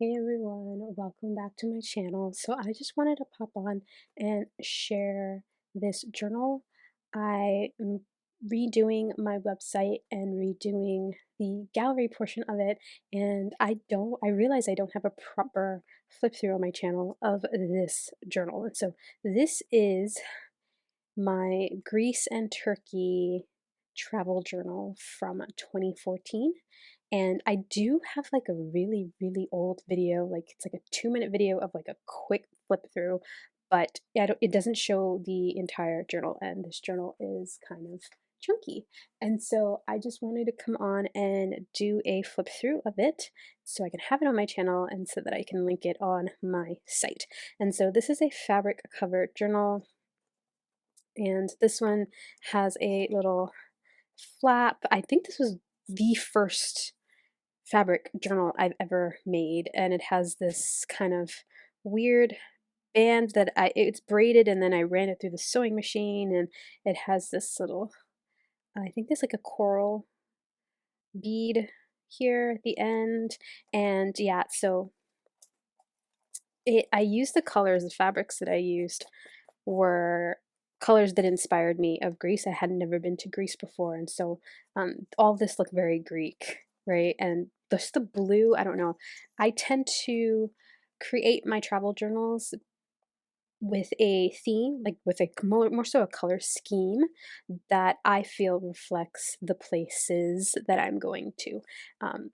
Hey everyone, welcome back to my channel. So I just wanted to pop on and share this journal. I am redoing my website and redoing the gallery portion of it, and I realize I don't have a proper flip through on my channel of this journal. And so this is my Greece and Turkey travel journal from 2014. And I do have like a really, really old video, like it's like a 2-minute video of like a quick flip through, but it doesn't show the entire journal, and this journal is kind of chunky. And so I just wanted to come on and do a flip through of it so I can have it on my channel and so that I can link it on my site. And so this is a fabric covered journal, and this one has a little flap. I think this was the first fabric journal I've ever made, and it has this kind of weird band that it's braided, and then I ran it through the sewing machine, and it has this little, I think there's like a coral bead here at the end. And yeah, so I used the fabrics that I used were colors that inspired me of Greece. I had never been to Greece before, and so all this looked very Greek, right? And just the blue, I don't know. I tend to create my travel journals with a theme, like with a more so a color scheme that I feel reflects the places that I'm going to.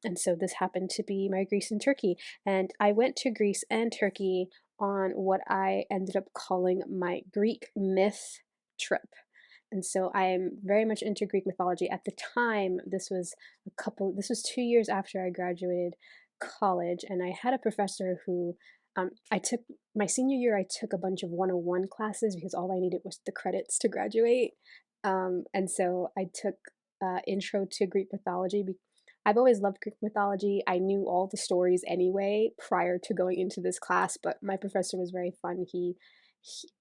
And so this happened to be my Greece and Turkey. And I went to Greece and Turkey on what I ended up calling my Greek myth trip. And so I am very much into Greek mythology. At the time, this was 2 years after I graduated college, and I had a professor who I took my senior year. I took a bunch of 101 classes because all I needed was the credits to graduate. And so I took Intro to Greek Mythology. I've always loved Greek mythology. I knew all the stories anyway prior to going into this class, but my professor was very fun.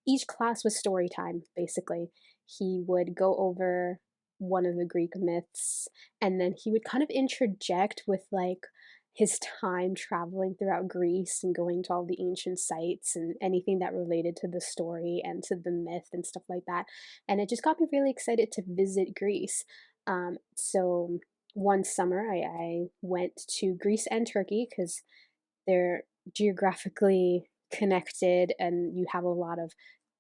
Each class was story time, basically. He would go over one of the Greek myths, and then he would kind of interject with like his time traveling throughout Greece and going to all the ancient sites and anything that related to the story and to the myth and stuff like that. And it just got me really excited to visit Greece. So one summer, I went to Greece and Turkey because they're geographically connected, and you have a lot of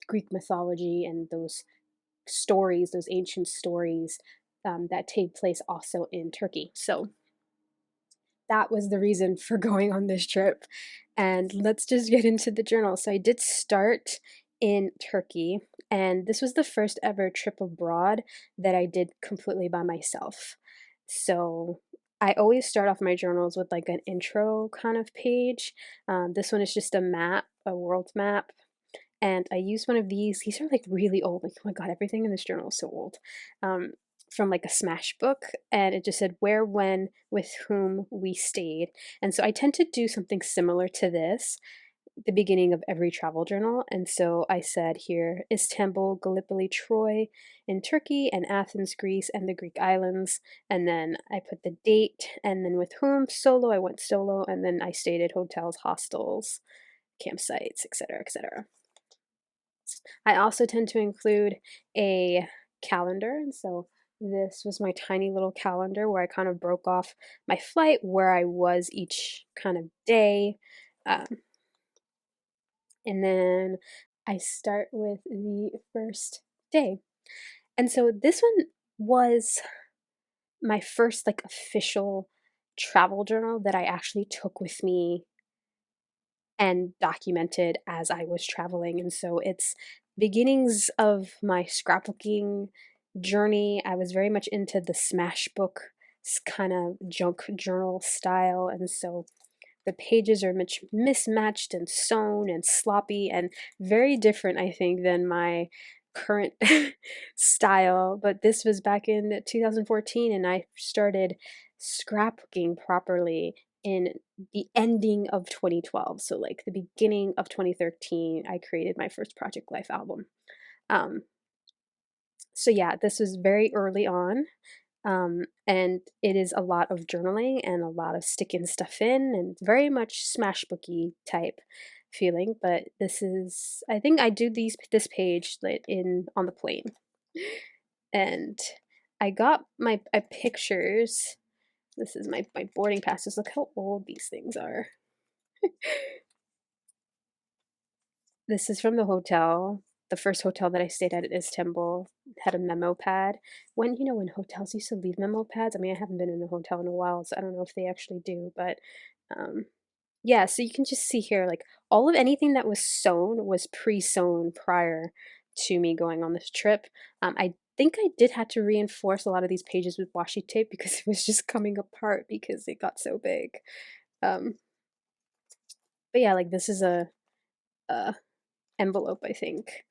Greek mythology and those stories, those ancient stories that take place also in Turkey. So that was the reason for going on this trip. And let's just get into the journal. So I did start in Turkey, and this was the first ever trip abroad that I did completely by myself. So I always start off my journals with like an intro kind of page. This one is just a map, a world map. And I used one of these. These are like really old. Like, oh my God, everything in this journal is so old. Um, from like a Smash book, and it just said where, when, with whom we stayed. And so I tend to do something similar to this the beginning of every travel journal. And so I said here Istanbul, Gallipoli, Troy in Turkey, and Athens, Greece, and the Greek islands. And then I put the date, and then with whom, solo, I went solo, and then I stayed at hotels, hostels, campsites, etc., etc. I also tend to include a calendar, and so this was my tiny little calendar where I kind of broke off my flight, where I was each kind of day. Um, and then I start with the first day. And so this one was my first like official travel journal that I actually took with me and documented as I was traveling. And so it's beginnings of my scrapbooking journey. I was very much into the Smash book kind of junk journal style. And so the pages are much mismatched and sewn and sloppy and very different, I think, than my current style. But this was back in 2014, and I started scrapbooking properly in the ending of 2012. So, like the beginning of 2013, I created my first Project Life album. Um, so, yeah, this was very early on. And it is a lot of journaling and a lot of sticking stuff in and very much smash booky type feeling. But this is, I think I do this page like in on the plane, and I got my pictures. This is my boarding passes. Look how old these things are. This is from the hotel. The first hotel that I stayed at in Istanbul had a memo pad. When hotels used to leave memo pads, I mean, I haven't been in a hotel in a while, so I don't know if they actually do, but um, yeah, so you can just see here, like all of anything that was sewn was pre-sewn prior to me going on this trip. I think I did have to reinforce a lot of these pages with washi tape because it was just coming apart because it got so big. Um, but yeah, like this is a envelope, I think.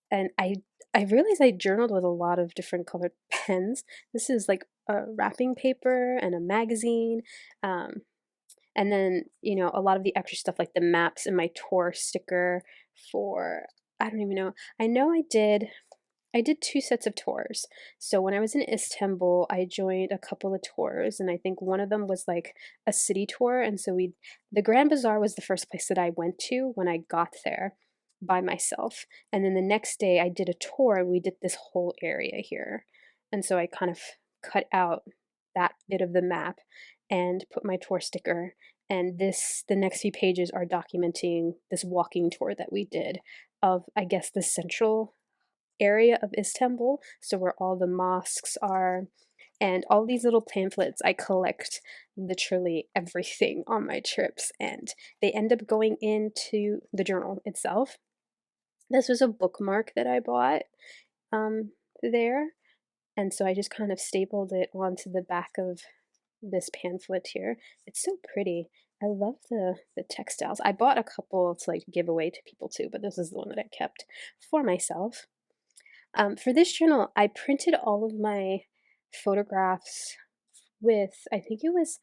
And I realized I journaled with a lot of different colored pens. This is like a wrapping paper and a magazine. Um, and then, a lot of the extra stuff like the maps and my tour sticker for I don't even know. I did two sets of tours. So when I was in Istanbul, I joined a couple of tours, and I think one of them was like a city tour. And so the Grand Bazaar was the first place that I went to when I got there by myself. And then the next day, I did a tour, and we did this whole area here. And so I kind of cut out that bit of the map and put my tour sticker. And the next few pages are documenting this walking tour that we did of, I guess, the central area of Istanbul, so where all the mosques are, and all these little pamphlets. I collect literally everything on my trips, and they end up going into the journal itself. This was a bookmark that I bought there, and so I just kind of stapled it onto the back of this pamphlet here. It's so pretty. I love the textiles. I bought a couple to like give away to people too, but this is the one that I kept for myself. For this journal, I printed all of my photographs with, I think it was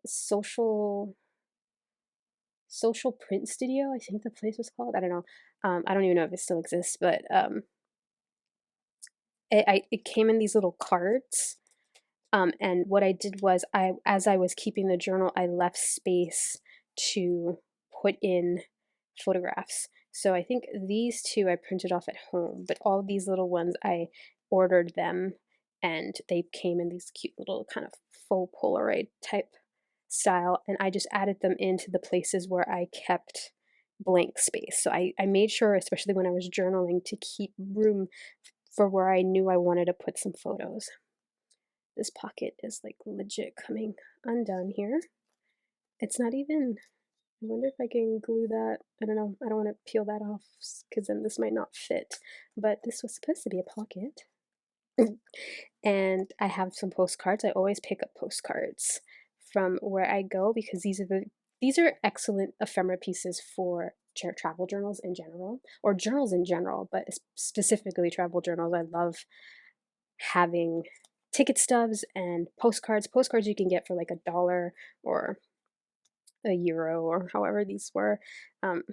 Social Social Print Studio. I think the place was called. I don't know. I don't even know if it still exists, but it came in these little cards. And what I did was, as I was keeping the journal, I left space to put in photographs. So I think these two I printed off at home, but all these little ones I ordered them, and they came in these cute little kind of faux Polaroid type style, and I just added them into the places where I kept blank space. So I made sure, especially when I was journaling, to keep room for where I knew I wanted to put some photos. This pocket is like legit coming undone here. It's not even, I wonder if I can glue that. I don't know. I don't want to peel that off because then this might not fit. But this was supposed to be a pocket. And I have some postcards. I always pick up postcards from where I go because these are excellent ephemera pieces for travel journals in general, or journals in general, but specifically travel journals. I love having ticket stubs and postcards. Postcards you can get for like $1 or €1 or however these were. Um,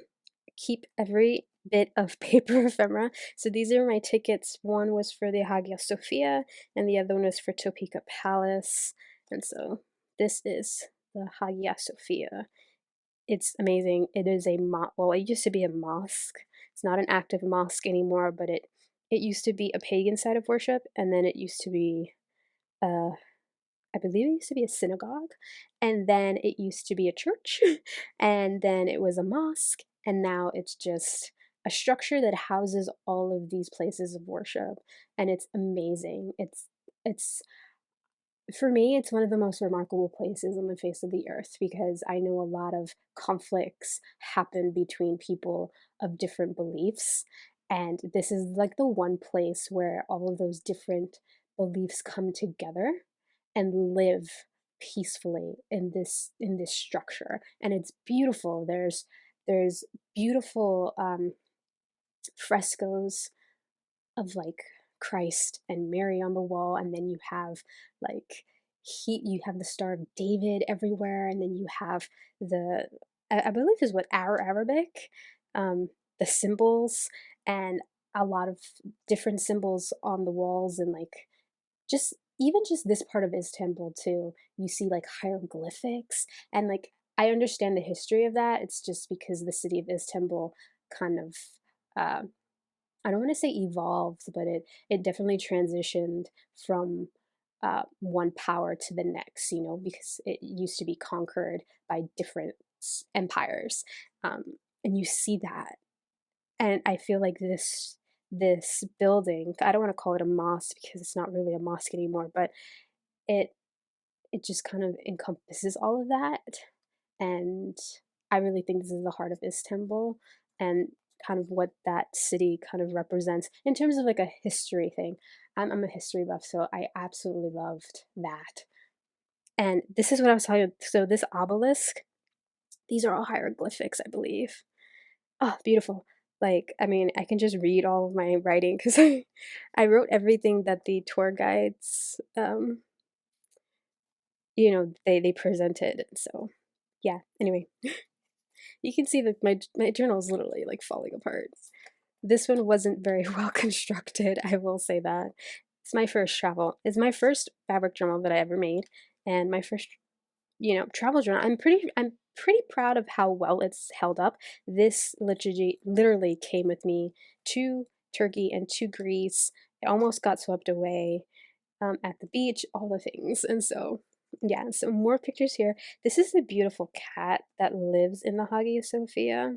keep every bit of paper ephemera. So these are my tickets. One was for the Hagia Sophia, and the other one was for Topeka Palace. And so this is the Hagia Sophia. It's amazing. It is well, it used to be a mosque. It's not an active mosque anymore, but it used to be a pagan site of worship, and then it used to be uh I believe it used to be a synagogue, and then it used to be a church, and then it was a mosque, and now it's just a structure that houses all of these places of worship, and it's amazing. It's for me, it's one of the most remarkable places on the face of the earth because I know a lot of conflicts happen between people of different beliefs. And this is like the one place where all of those different beliefs come together and live peacefully in this structure. And it's beautiful. There's beautiful frescoes of like Christ and Mary on the wall, and then you have like you have the Star of David everywhere, and then you have the I believe is what Arabic, the symbols, and a lot of different symbols on the walls, and like just even just this part of Istanbul too, you see like hieroglyphics and like I understand the history of that. It's just because the city of Istanbul kind of uh, I don't want to say evolved, but it definitely transitioned from one power to the next, you know, because it used to be conquered by different empires, um, and you see that, and I feel like this building, I don't want to call it a mosque because it's not really a mosque anymore, but it it just kind of encompasses all of that. And I really think this is the heart of Istanbul and kind of what that city kind of represents in terms of like a history thing. I'm a history buff, so I absolutely loved that. And this is what I was talking about. So this obelisk, these are all hieroglyphics, I believe. Oh, beautiful. Like, I mean, I can just read all of my writing because I wrote everything that the tour guides, they presented. So, yeah. Anyway, you can see that my journal is literally like falling apart. This one wasn't very well constructed, I will say that. It's my first travel. It's my first fabric journal that I ever made, and my first, travel journal. I'm pretty proud of how well it's held up. This literally came with me to Turkey and to Greece. It almost got swept away at the beach, all the things. And so, yeah, some more pictures here. This is a beautiful cat that lives in the Hagia Sophia.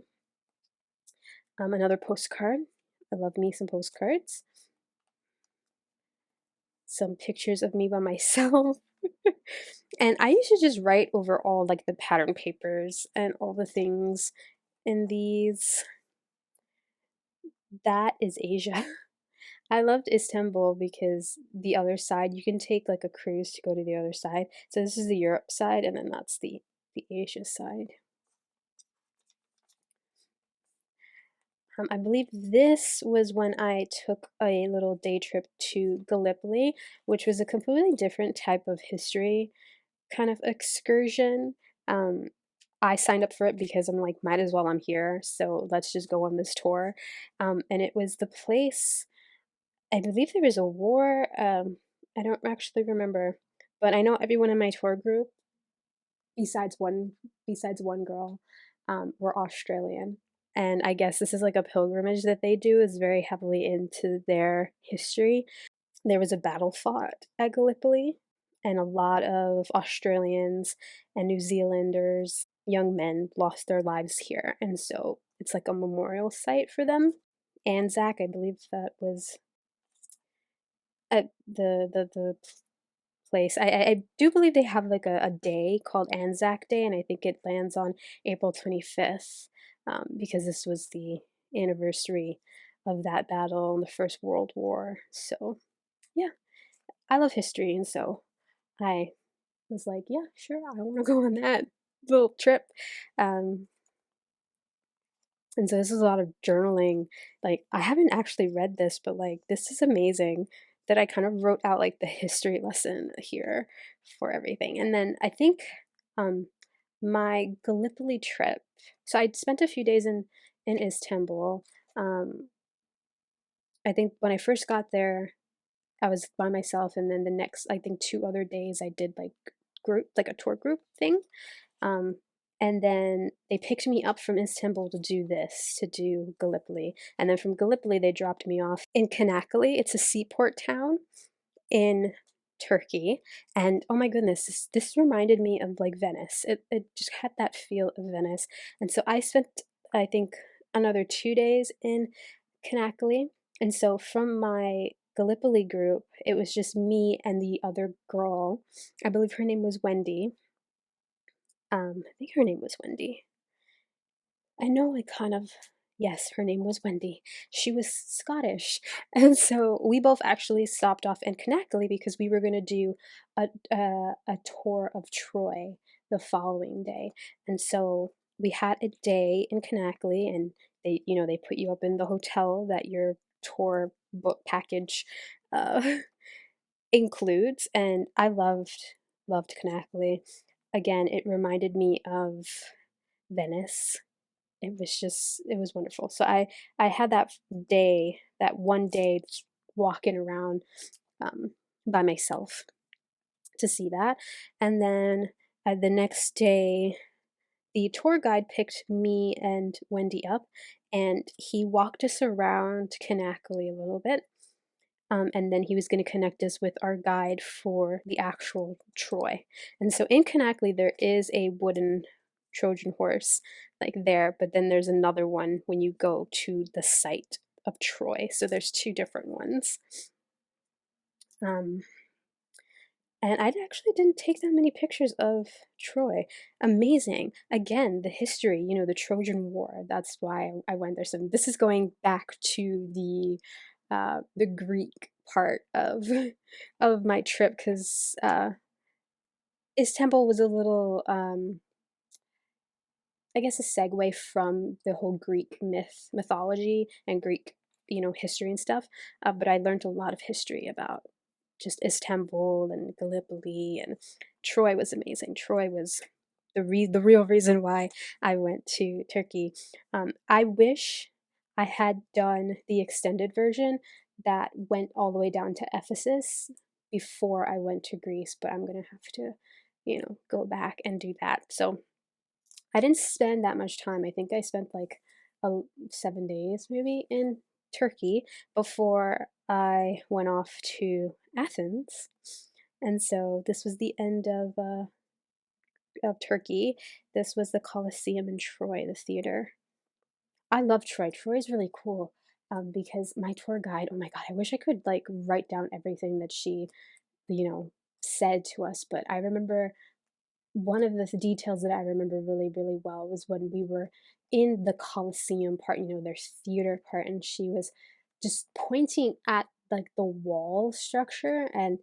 Another postcard. I love me some postcards. Some pictures of me by myself. And I used to just write over all like the pattern papers and all the things in these. That is Asia. I loved Istanbul because the other side, you can take like a cruise to go to the other side. So this is the Europe side, and then that's the Asia side. I believe this was when I took a little day trip to Gallipoli, which was a completely different type of history kind of excursion. Um, I signed up for it because I'm like, might as well, I'm here, so let's just go on this tour. And it was the place, I believe there was a war. I don't actually remember, but I know everyone in my tour group, besides one, besides one girl, were Australian. And I guess this is like a pilgrimage that they do is very heavily into their history. There was a battle fought at Gallipoli, and a lot of Australians and New Zealanders, young men, lost their lives here. And so it's like a memorial site for them. Anzac, I believe that was at the place. I do believe they have like a day called Anzac Day, and I think it lands on April 25th, because this was the anniversary of that battle in the First World War. So, yeah, I love history, and so I was like, yeah, sure, I want to go on that little trip. Um, and so this is a lot of journaling. Like, I haven't actually read this, but like, this is amazing that I kind of wrote out like the history lesson here for everything. And then I think um, my Gallipoli trip, so I spent a few days in Istanbul. Um, I think when I first got there, I was by myself, and then the next, I think 2 other days, I did like a tour group thing. Um, and then they picked me up from Istanbul to do this, to do Gallipoli. And then from Gallipoli, they dropped me off in Kanakali. It's a seaport town in Turkey. And oh my goodness, this reminded me of like Venice. It just had that feel of Venice. And so I spent, I think, another 2 days in Kanakali. And so from my Gallipoli group, it was just me and the other girl. I believe her name was Wendy. I think her name was Wendy. I know I kind of, yes, her name was Wendy. She was Scottish. And so we both actually stopped off in Kanakali because we were going to do a tour of Troy the following day. And so we had a day in Kanakali, and they put you up in the hotel that your tour book package uh, includes. And I loved Kanakali. Again, it reminded me of Venice. It was wonderful. So I had that one day just walking around by myself. to see that. And then the next day, the tour guide picked me and Wendy up, and he walked us around Kanakali a little bit. And then he was going to connect us with our guide for the actual Troy. And so in Kanakali, there is a wooden Trojan horse like there, but then there's another one when you go to the site of Troy. So there's two different ones. Um, and I actually didn't take that many pictures of Troy. Amazing. Again, the history, the Trojan War. That's why I went there. So this is going back to the Greek part of of my trip, because Istanbul was a little I guess a segue from the whole Greek mythology and Greek, history and stuff. But I learned a lot of history about just Istanbul and Gallipoli, and Troy was amazing. Troy was the real reason why I went to Turkey. I wish I had done the extended version that went all the way down to Ephesus before I went to Greece, but I'm gonna have to, go back and do that. So I didn't spend that much time. I think I spent like 7 days maybe in Turkey before I went off to Athens. And so this was the end of Turkey. This was the Colosseum in Troy, the theater. I love Troy. Troy is really cool, because my tour guide, oh my God, I wish I could like write down everything that she, you know, said to us. But I remember one of the details that I remember really, really well was when we were in the Colosseum part, there's theater part, and she was just pointing at like the wall structure and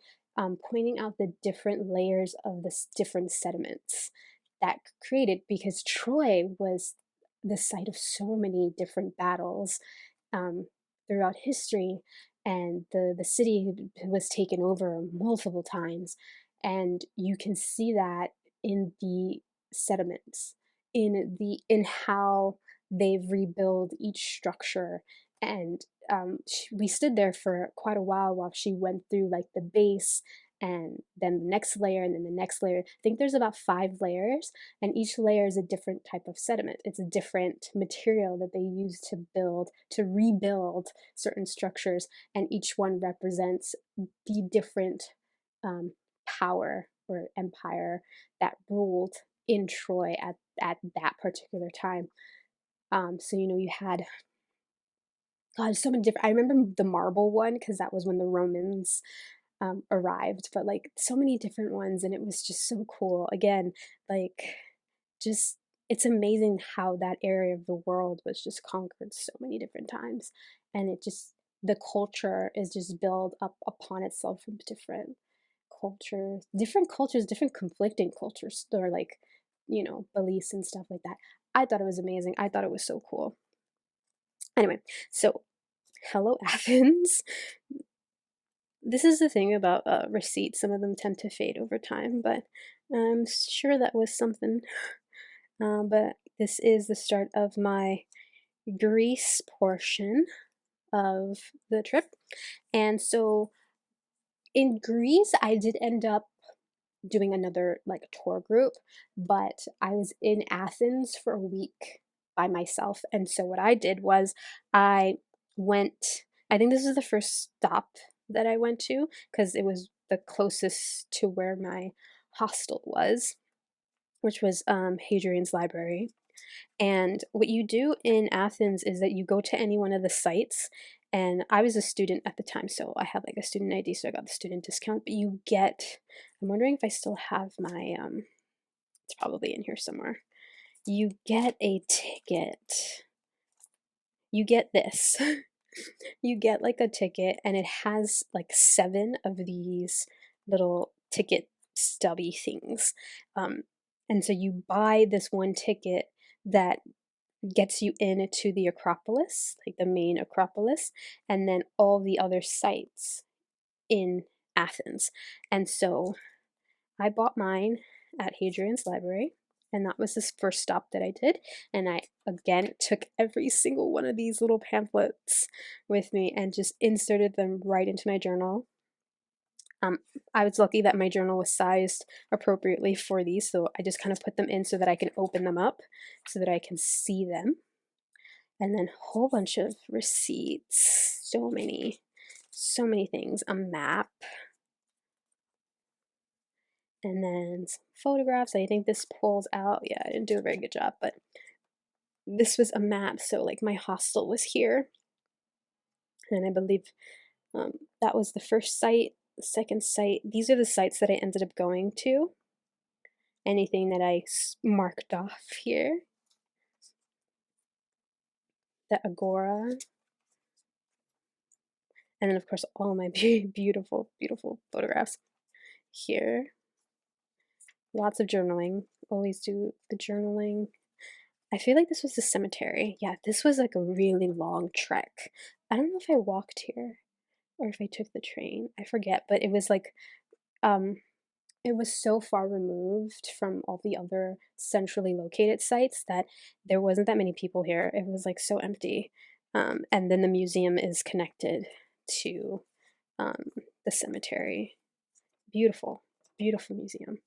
pointing out the different layers of this different sediments that created, because Troy was the site of so many different battles um, throughout history, and the city was taken over multiple times, and you can see that in the sediments, in how they've rebuilt each structure. And we stood there for quite a while she went through like the base, and then the next layer, and then the next layer. I think there's about 5 layers, and each layer is a different type of sediment. It's a different material that they use to rebuild certain structures, and each one represents the different um, power or empire that ruled in Troy at that particular time. So you had, God, so many different. I remember the marble one because that was when the Romans arrived, but like so many different ones, and it was just so cool. Again, like just it's amazing how that area of the world was just conquered so many different times, and it just the culture is just built up upon itself from different cultures, different conflicting cultures, or like beliefs and stuff like that. I thought it was amazing. I thought it was so cool. Anyway, so hello Athens. This is the thing about receipts. Some of them tend to fade over time, but I'm sure that was something. But this is the start of my Greece portion of the trip. And so in Greece, I did end up doing another like tour group, but I was in Athens for a week by myself. And so what I did was I went, I think this is the first stop that I went to because it was the closest to where my hostel was, which was Hadrian's Library. And what you do in Athens is that you go to any one of the sites. And I was a student at the time, so I had like a student ID, so I got the student discount. But you get, I'm wondering if I still have my, it's probably in here somewhere. You get a ticket. You get this. You get like a ticket, and it has like 7 of these little ticket stubby things. Um, and so you buy this one ticket that gets you into the Acropolis, like the main Acropolis, and then all the other sites in Athens. And so I bought mine at Hadrian's Library, and that was this first stop that I did. And I again took every single one of these little pamphlets with me and just inserted them right into my journal. Um, I was lucky that my journal was sized appropriately for these, so I just kind of put them in so that I can open them up so that I can see them. And then a whole bunch of receipts, so many things, a map, and then some photographs. I think this pulls out, yeah, I didn't do a very good job, but this was a map, so like my hostel was here, and I believe that was the first site, the second site. These are the sites that I ended up going to. Anything that I marked off here. The agora. And then, of course, all my beautiful, beautiful photographs here. Lots of journaling. Always do the journaling. I feel like this was the cemetery. Yeah, this was like a really long trek. I don't know if I walked here or if I took the train. I forget, but it was like um it was so far removed from all the other centrally located sites that there wasn't that many people here. It was like so empty. And then the museum is connected to um, the cemetery. Beautiful, beautiful museum.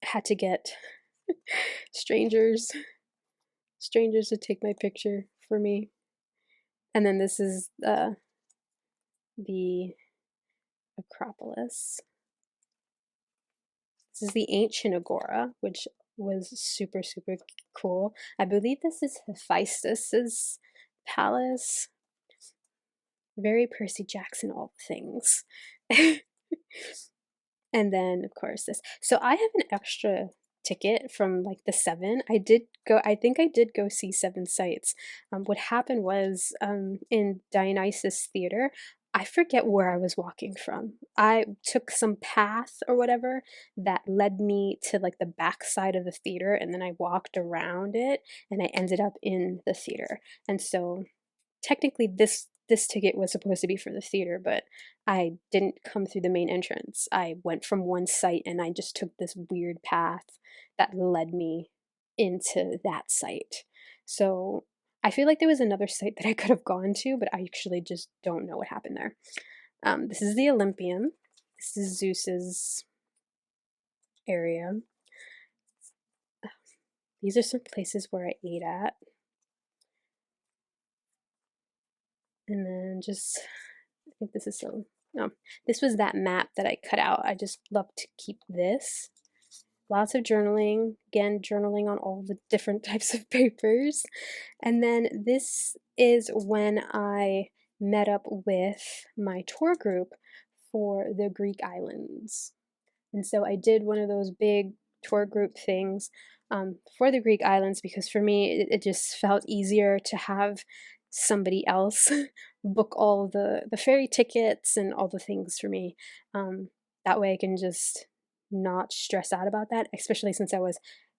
Had to get strangers, strangers to take my picture for me. And then this is the Acropolis. This is the ancient agora, which was super, super cool. I believe this is Hephaestus's palace. Very Percy Jackson, all the things. And then, of course, this. So I have an extra ticket from like the 7. I think I did go see 7 sites. What happened was in Dionysus Theater, I forget where I was walking from. I took some path or whatever that led me to like the back side of the theater, and then I walked around it and I ended up in the theater. And so technically this ticket was supposed to be for the theater, but I didn't come through the main entrance. I went from one site and I just took this weird path that led me into that site. So I feel like there was another site that I could have gone to, but I actually just don't know what happened there. This is the Olympian. This is Zeus's area. These are some places where I ate at. And then just, I think this is so, no, this was that map that I cut out. I just love to keep this. Lots of journaling, again, journaling on all the different types of papers. And then this is when I met up with my tour group for the Greek islands. And so I did one of those big tour group things for the Greek islands because for me, it just felt easier to have somebody else book all the ferry tickets and all the things for me. That way I can just not stress out about that, especially since I was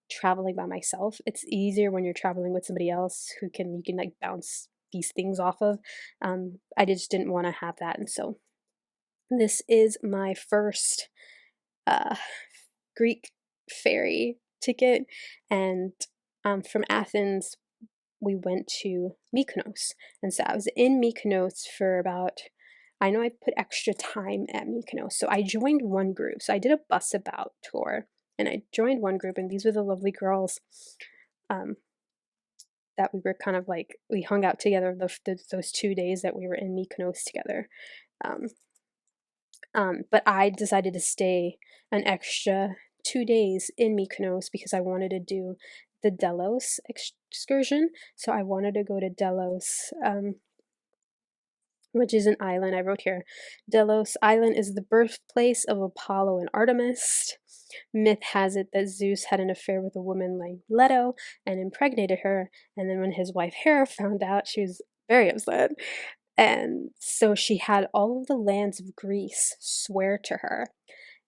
traveling by myself. It's easier when you're traveling with somebody else who you can like bounce these things off of. I just didn't want to have that. And so this is my first uh, Greek ferry ticket, and from Athens we went to Mykonos, and so I was in Mykonos for about. I know I put extra time at Mykonos, so I joined one group. So I did a bus about tour, and I joined one group, and these were the lovely girls that we were kind of like we hung out together those 2 days that we were in Mykonos together. Um, but I decided to stay an extra 2 days in Mykonos because I wanted to do the Delos excursion. So I wanted to go to Delos, which is an island. I wrote here, Delos Island is the birthplace of Apollo and Artemis. Myth has it that Zeus had an affair with a woman named Leto and impregnated her. And then when his wife Hera found out, she was very upset. And so she had all of the lands of Greece swear to her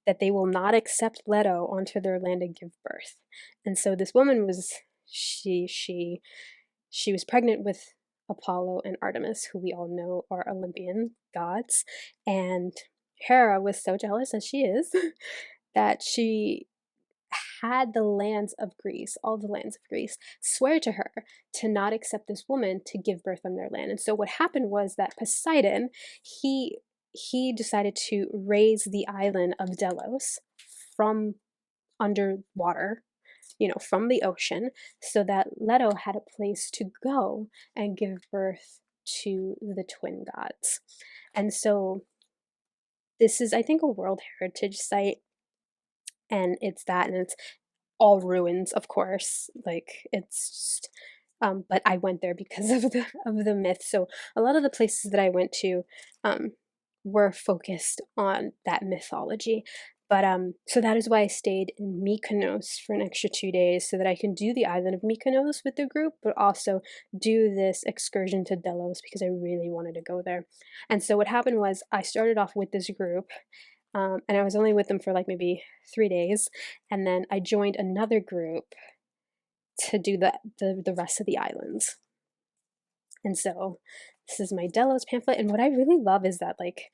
that they will not accept Leto onto their land and give birth. And so this woman was she was pregnant with Apollo and Artemis, who we all know are Olympian gods, and Hera was so jealous, as she is, that she had the lands of Greece, all the lands of Greece, swear to her to not accept this woman to give birth on their land. And so what happened was that Poseidon, he he decided to raise the island of Delos from underwater, from the ocean, so that Leto had a place to go and give birth to the twin gods. And so this is, I think, a World Heritage Site, and it's that, and it's all ruins, of course. Like, it's just, but I went there because of the myth. So a lot of the places that I went to um, were focused on that mythology. But so that is why I stayed in Mykonos for an extra 2 days, so that I can do the island of Mykonos with the group, but also do this excursion to Delos because I really wanted to go there. And so what happened was I started off with this group, and I was only with them for like maybe 3 days, and then I joined another group to do the rest of the islands. And so this is my Delos pamphlet, and what I really love is that, like,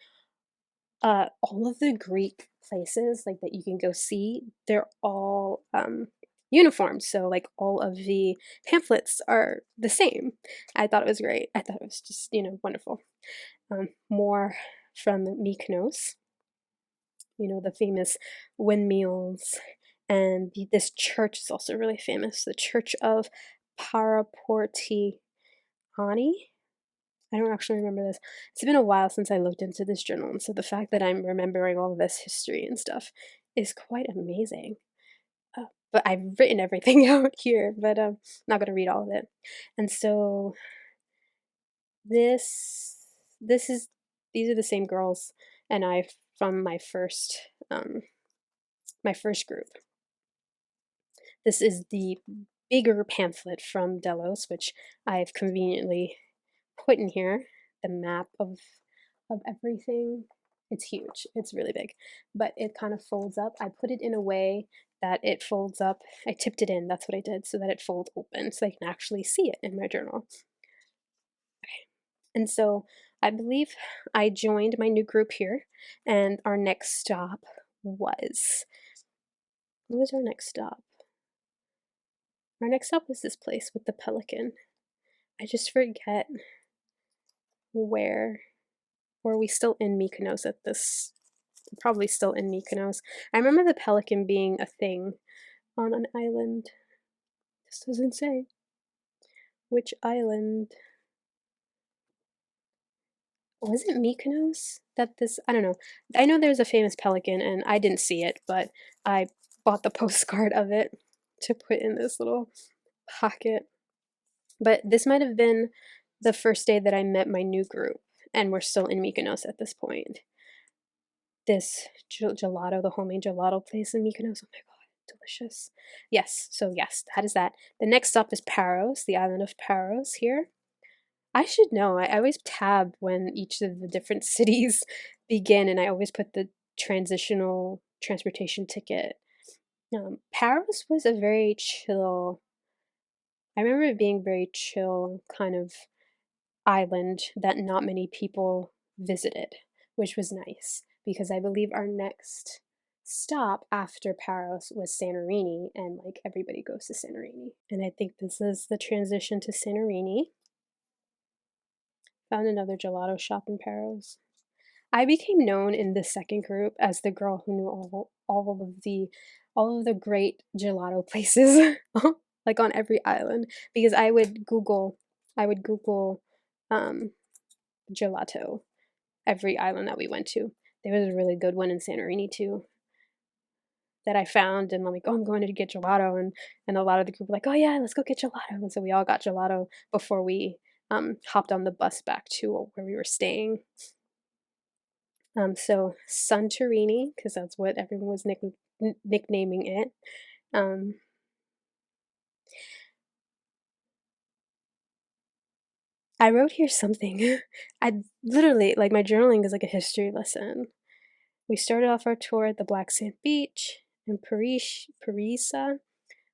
all of the Greek places like that you can go see, they're all uniform. So like all of the pamphlets are the same. I thought it was great. I thought it was just, wonderful. More from Mykonos, the famous windmills, and this church is also really famous, the Church of Paraportiani. I don't actually remember this. It's been a while since I looked into this journal, and so the fact that I'm remembering all of this history and stuff is quite amazing. But I've written everything out here, but I'm not going to read all of it. And so this this is these are the same girls and I from my first group. This is the bigger pamphlet from Delos, which I've conveniently put in here, the map of everything. It's huge. It's really big, but it kind of folds up. I put it in a way that it folds up. I tipped it in. That's what I did, so that it folds open, so I can actually see it in my journal. Okay. And so I believe I joined my new group here, and our next stop was. What was our next stop? Our next stop was this place with the pelican. I just forget where. Or are we still in Mykonos at this? Probably still in Mykonos. I remember the pelican being a thing on an island. This doesn't say which island. Was it Mykonos that this? I don't know. I know there's a famous pelican, and I didn't see it, but I bought the postcard of it to put in this little pocket. But this might have been the first day that I met my new group, and we're still in Mykonos at this point. This gelato, the homemade gelato place in Mykonos. Oh my god, delicious. Yes, so yes, that is that. The next stop is Paros, the island of Paros here. I should know. I always tab when each of the different cities begin, and I always put the transitional transportation ticket. Paros was a very chill. I remember it being very chill kind of island that not many people visited, which was nice because I believe our next stop after Paros was Santorini, and like everybody goes to Santorini. And I think this is the transition to Santorini. Found another gelato shop in Paros. I became known in the second group as the girl who knew all of the great gelato places, like on every island, because I would Google um, gelato every island that we went to. There was a really good one in Santorini too that I found, and I'm like, oh, I'm going to get gelato, and a lot of the group were like, oh yeah, let's go get gelato, and so we all got gelato before we hopped on the bus back to where we were staying. So Santorini, because that's what everyone was nicknaming it. Um, I wrote here something. I literally, like, my journaling is like a history lesson. We started off our tour at the Black Sand Beach in Parisa,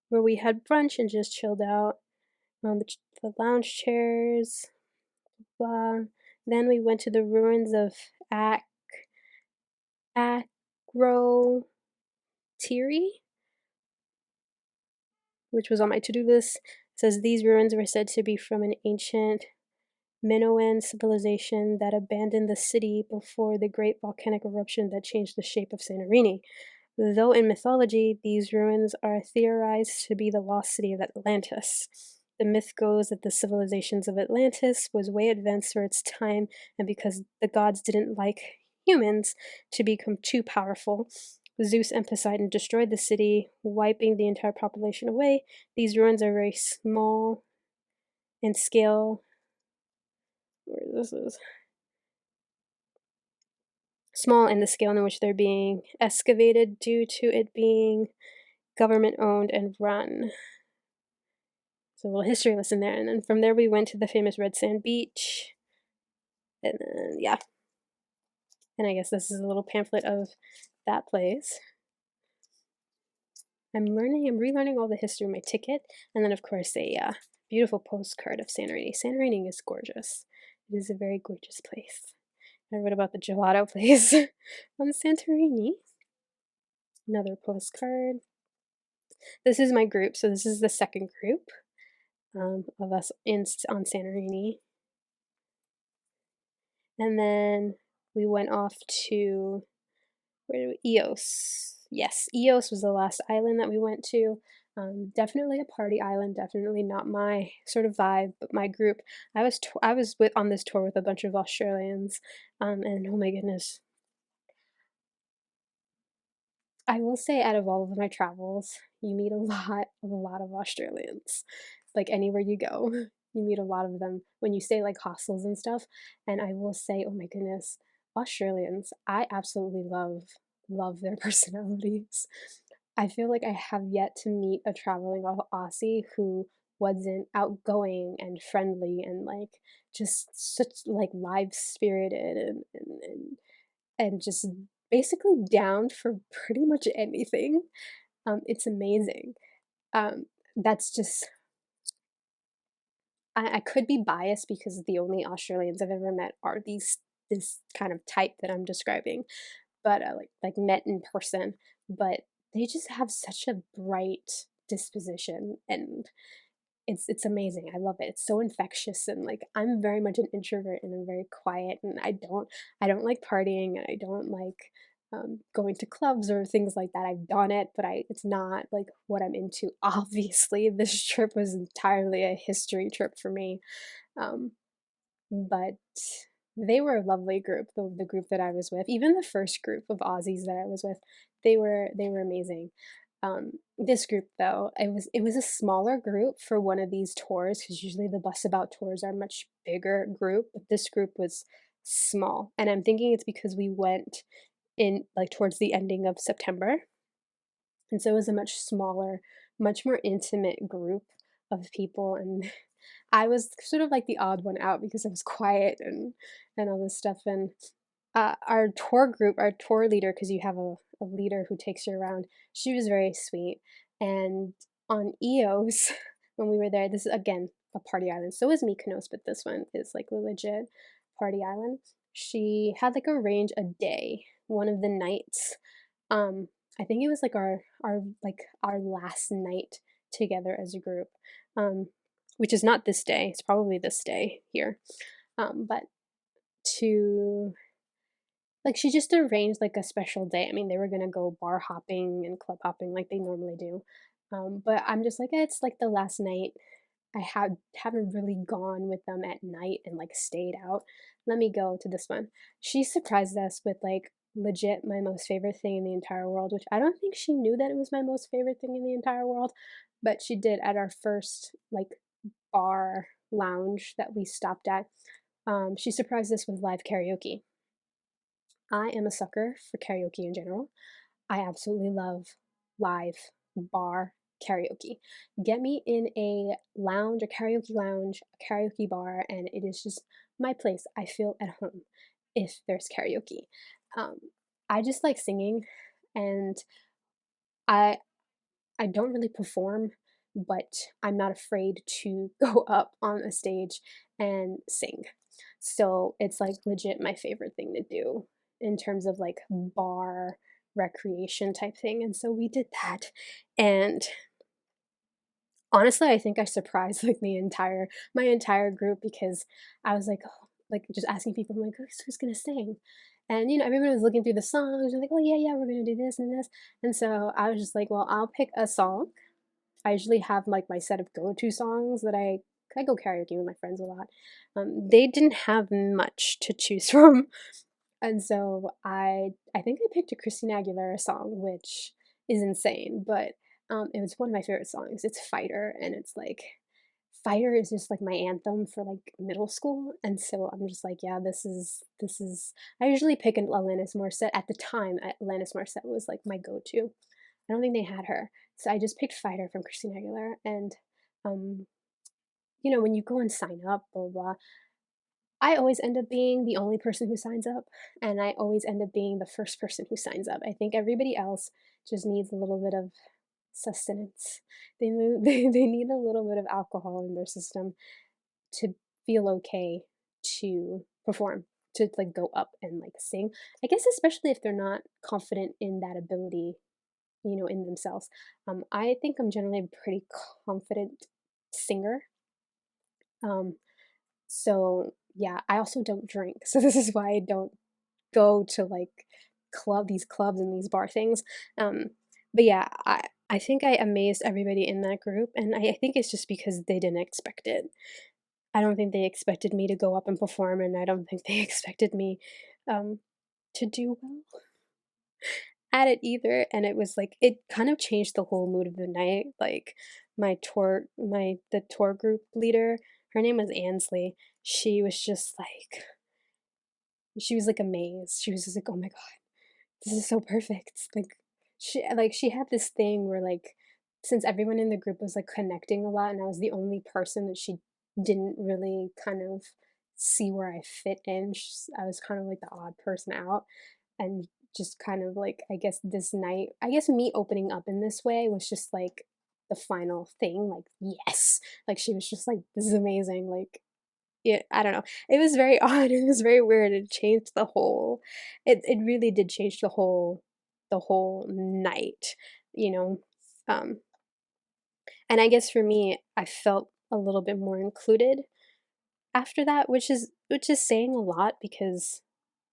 where we had brunch and just chilled out on the lounge chairs, blah. Then we went to the ruins of Akrotiri, which was on my to-do list. It says these ruins were said to be from an ancient Minoan civilization that abandoned the city before the great volcanic eruption that changed the shape of Santorini. Though in mythology, these ruins are theorized to be the lost city of Atlantis. The myth goes that the civilizations of Atlantis was way advanced for its time, and because the gods didn't like humans to become too powerful, Zeus and Poseidon destroyed the city, wiping the entire population away. These ruins are very small in scale. Where this is small in the scale in which they're being excavated due to it being government owned and run. So a little history lesson there. And then from there we went to the famous red sand beach. And then, yeah. And I guess this is a little pamphlet of that place. I'm relearning all the history of my ticket. And then, of course, a beautiful postcard of Santorini. Santorini is gorgeous. It is a very gorgeous place. I read about the gelato place on Santorini. Another postcard. This is my group. So this is the second group of us on Santorini. And then we went off to Eos. Yes, Eos was the last island that we went to. Definitely a party island. Definitely not my sort of vibe, but my group. I was on this tour with a bunch of Australians, and oh my goodness, I will say out of all of my travels, you meet a lot of Australians. Like anywhere you go, you meet a lot of them when you stay like hostels and stuff. And I will say, oh my goodness, Australians, I absolutely love their personalities. I feel like I have yet to meet a traveling Aussie who wasn't outgoing and friendly and like just such like live spirited and just basically down for pretty much anything. It's amazing. Um, that's just I could be biased because the only Australians I've ever met are this kind of type that I'm describing, but like met in person. But they just have such a bright disposition and it's amazing. I love it. It's so infectious and like I'm very much an introvert and I'm very quiet and I don't like partying and I don't like going to clubs or things like that. I've done it, but it's not like what I'm into. Obviously, this trip was entirely a history trip for me. Um, but they were a lovely group, the group that I was with. Even the first group of Aussies that I was with, they were amazing. This group though, it was a smaller group for one of these tours because usually the bus about tours are a much bigger group, but this group was small. And I'm thinking it's because we went in like towards the ending of September. And so it was a much smaller, much more intimate group of people and I was sort of like the odd one out because I was quiet and all this stuff. And our tour group, our tour leader, because you have a leader who takes you around, she was very sweet. And on Eos, when we were there, this is again a party island. So is Mykonos, but this one is like a legit party island. She had like arranged a day, one of the nights. I think it was like our last night together as a group. Which is not this day. It's probably this day here. But to like she just arranged like a special day. I mean, they were gonna go bar hopping and club hopping like they normally do. But I'm just like, it's like the last night. I haven't really gone with them at night and like stayed out. Let me go to this one. She surprised us with like legit my most favorite thing in the entire world, which I don't think she knew that it was my most favorite thing in the entire world, but she did at our first like bar lounge that we stopped at. She surprised us with live karaoke. I am a sucker for karaoke in general. I absolutely love live bar karaoke. Get me in a lounge, a karaoke bar, and it is just my place. I feel at home if there's karaoke. Um, I just like singing, and I I don't really perform, but I'm not afraid to go up on a stage and sing. So it's like legit my favorite thing to do in terms of like bar recreation type thing. And so we did that. And Honestly, I think I surprised like my entire group because I was like, oh, like just asking people, I'm like, who's gonna sing? And everyone was looking through the songs, and like, oh yeah, yeah, we're gonna do this and this. And so I was just like, well, I'll pick a song. I usually have like my set of go-to songs that I go karaoke with my friends a lot. They didn't have much to choose from, and so I think I picked a Christina Aguilera song, which is insane, but it was one of my favorite songs. It's Fighter, and it's like Fighter is just like my anthem for like middle school, and so I'm just like, yeah, this is. I usually pick an Alanis Morissette. At the time, Alanis Morissette was like my go-to. I don't think they had her, so I just picked Fighter from Christina Aguilera, and um, when you go and sign up, blah blah blah, I always end up being the only person who signs up, and I always end up being the first person who signs up. I think everybody else just needs a little bit of sustenance. They need a little bit of alcohol in their system to feel okay to perform, to like go up and like sing. I guess especially if they're not confident in that ability, in themselves. I think I'm generally a pretty confident singer. Um, So, yeah, I also don't drink. So this is why I don't go to like these clubs and these bar things. Um, but yeah, I think I amazed everybody in that group, and I think it's just because they didn't expect it. I don't think they expected me to go up and perform, and I don't think they expected me um, to do well at it either. And it was like it kind of changed the whole mood of the night. Like the tour group leader, her name was Ansley. She was just like she was like amazed. She was just like, "Oh my god, this is so perfect." She had this thing where like since everyone in the group was like connecting a lot and I was the only person that she didn't really kind of see where I fit in. I was kind of like the odd person out, and just kind of like I guess this night, I guess me opening up in this way was just like the final thing. Like yes, like she was just like, "This is amazing." Like yeah, I don't know. It was very odd. It was very weird. It changed the whole. It really did change the whole night, you know. Um, and I guess for me, I felt a little bit more included after that, which is saying a lot because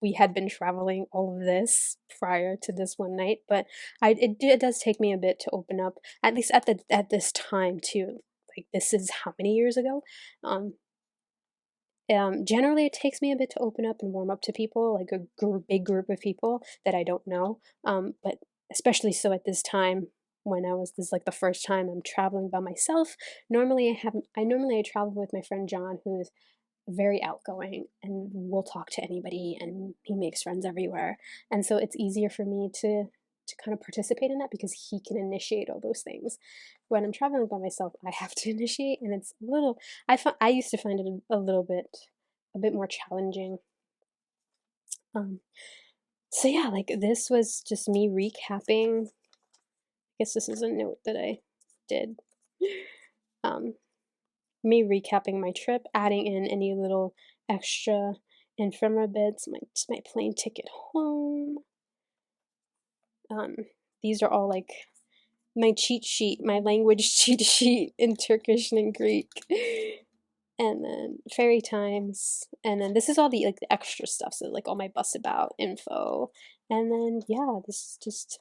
we had been traveling all of this prior to this one night. But it does take me a bit to open up, at least at this time too. Like this is how many years ago? Um, Generally, it takes me a bit to open up and warm up to people, like a big group of people that I don't know. But especially so at this time when this is like the first time I'm traveling by myself. Normally I travel with my friend John, who is very outgoing and will talk to anybody, and he makes friends everywhere. And so it's easier for me to kind of participate in that because he can initiate all those things. When I'm traveling by myself, I have to initiate, and it's a little. I used to find it a bit more challenging. Um, so yeah, like this was just me recapping. I guess this is a note that I did. Um, Me recapping my trip, adding in any little extra ephemera bits, my plane ticket home. Um, these are all like my cheat sheet, my language cheat sheet in Turkish and in Greek. And then ferry times, and then this is all the like the extra stuff, so like all my bus about info. And then yeah, this is just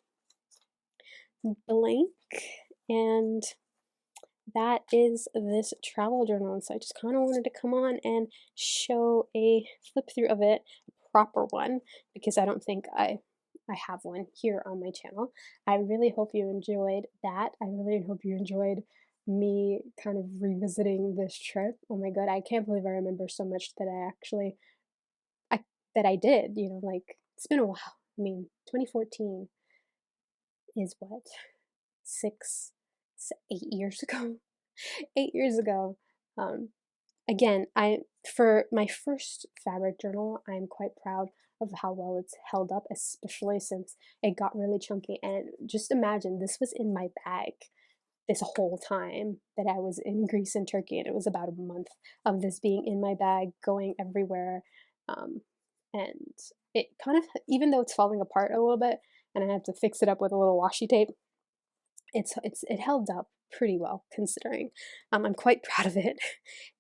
blank, and that is this travel journal. And so I just kind of wanted to come on and show a flip through of it, a proper one, because I don't think I have one here on my channel. I really hope you enjoyed that. I really hope you enjoyed me kind of revisiting this trip. Oh my god, I can't believe I remember so much that I that I did, like it's been a while. I mean, 2014 is what? 6 8 years ago. 8 years ago. Um, Again, I for my first fabric journal, I'm quite proud of how well it's held up, especially since it got really chunky. And just imagine this was in my bag this whole time that I was in Greece and Turkey, and it was about a month of this being in my bag, going everywhere. Um, and it kind of, even though it's falling apart a little bit, and I had to fix it up with a little washi tape, it held up pretty well considering. I'm quite proud of it.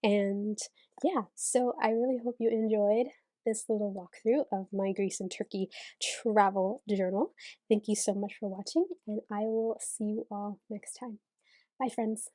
And yeah, so I really hope you enjoyed this little walkthrough of my Greece and Turkey travel journal. Thank you so much for watching, and I will see you all next time. Bye, friends.